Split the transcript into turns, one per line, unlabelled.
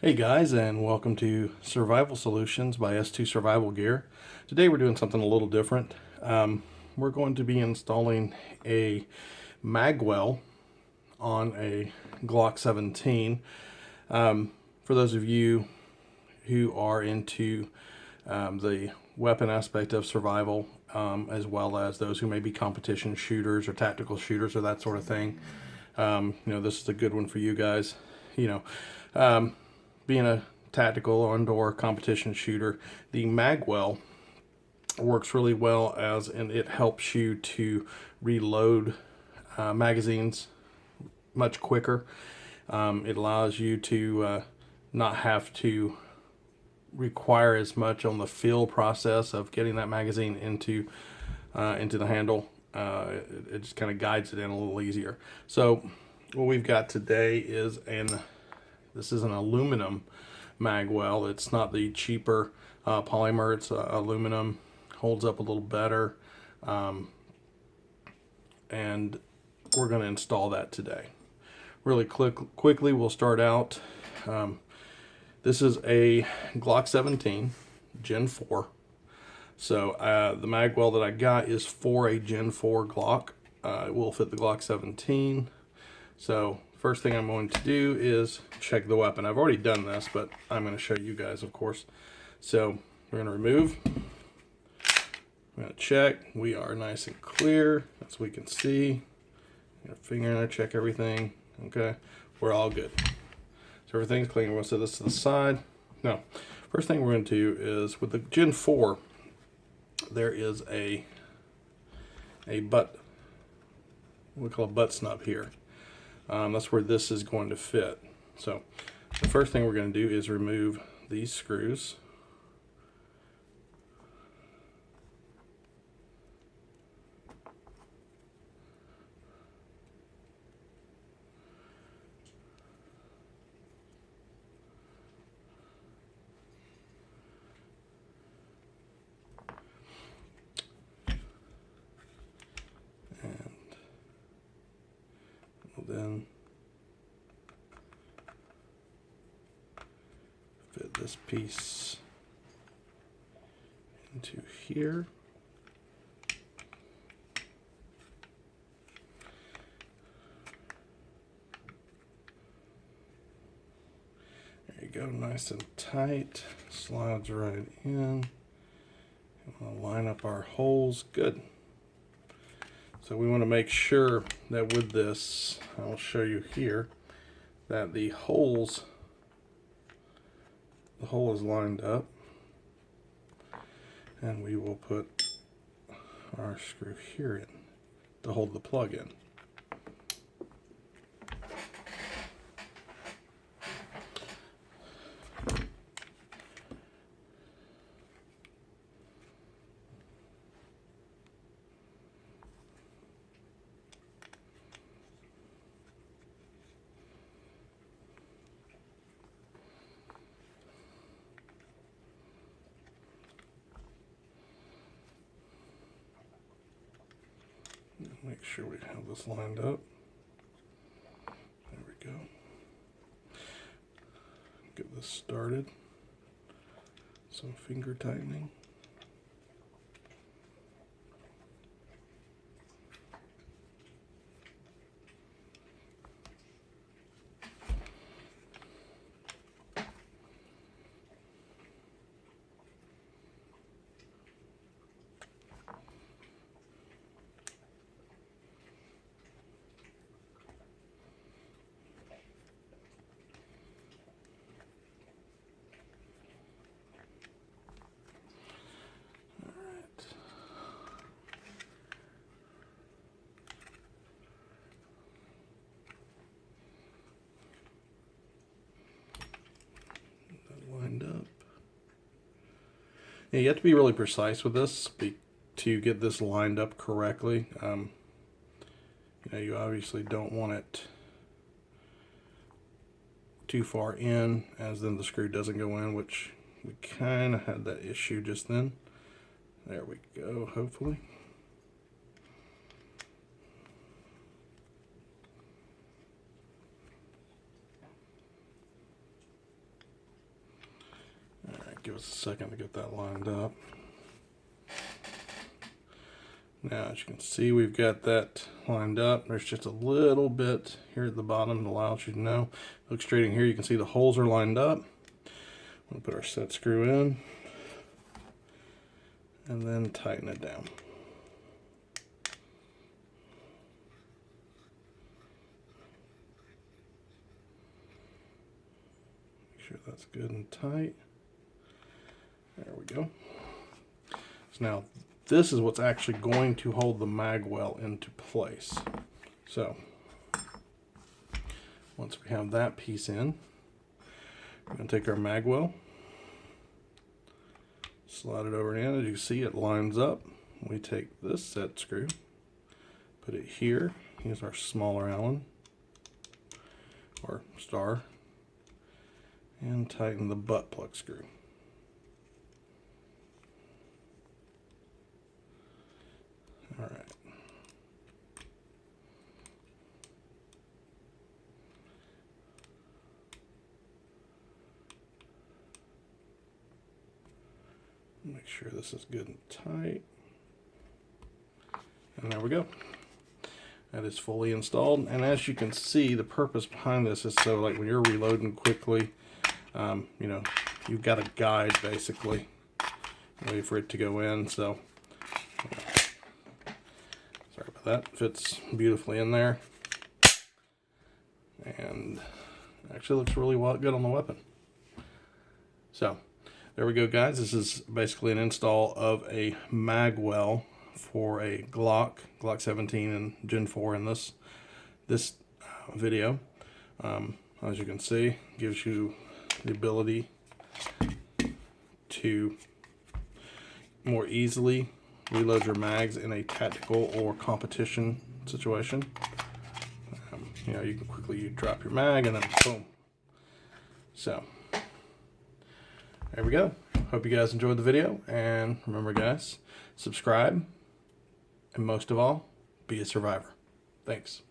Hey guys, and welcome to Survival Solutions by S2 Survival Gear. Today we're doing something a little different. We're going to be installing a Magwell on a Glock 17. For those of you who are into the weapon aspect of survival, as well as those who may be competition shooters or tactical shooters or that sort of thing, this is a good one for you guys. Being a tactical and/or competition shooter, the Magwell works really well and it helps you to reload magazines much quicker. It allows you to not have to require as much on the fill process of getting that magazine into the handle. It just kind of guides it in a little easier. So what we've got today is this is an aluminum Magwell. It's not the cheaper polymer. It's aluminum. Holds up a little better. And we're going to install that today. Really quickly, we'll start out. This is a Glock 17 Gen 4. So the Magwell that I got is for a Gen 4 Glock. It will fit the Glock 17. So first thing I'm going to do is check the weapon. I've already done this, but I'm going to show you guys, of course. So we're going to remove. I'm going to check. We are nice and clear, as we can see. Got a finger in there, check everything. Okay, we're all good. So everything's clean. We're going to set this to the side. Now, first thing we're going to do is with the Gen 4, there is a butt. We call a butt snub here. That's where this is going to fit. So the first thing we're going to do is remove these screws. And then fit this piece into here. There you go, nice and tight. Slides right in. We'll line up our holes. Good. So we want to make sure that with this, I'll show you here, that the hole is lined up, and we will put our screw here in to hold the plug in. Make sure we have this lined up. There we go. Get this started. Some finger tightening. Lined up. Yeah, you have to be really precise with this to get this lined up correctly. You obviously don't want it too far in, as then the screw doesn't go in, which we kind of had that issue just then. There we go, hopefully. Give us a second to get that lined up. Now, as you can see, we've got that lined up. There's just a little bit here at the bottom that allows you to know. Look straight in here, you can see the holes are lined up. We'll put our set screw in and then tighten it down. Make sure that's good and tight. There we go. So now this is what's actually going to hold the magwell into place. So once we have that piece in, we're going to take our magwell, slide it over in. As you see, it lines up. We take this set screw, put it here. Here's our smaller Allen or star, and tighten the butt plug screw. All right. Make sure this is good and tight. And there we go. That is fully installed. And as you can see, the purpose behind this is so like when you're reloading quickly, you know, you've got a guide basically, wait for it to go in. So sorry about that. Fits beautifully in there, and actually looks really good on the weapon. So there we go, guys. This is basically an install of a magwell for a Glock 17 and Gen 4 in this video. As you can see, gives you the ability to more easily reload your mags in a tactical or competition situation. You know, you can quickly drop your mag and then boom. So there we go. Hope you guys enjoyed the video, and remember guys, subscribe, and most of all, be a survivor. Thanks.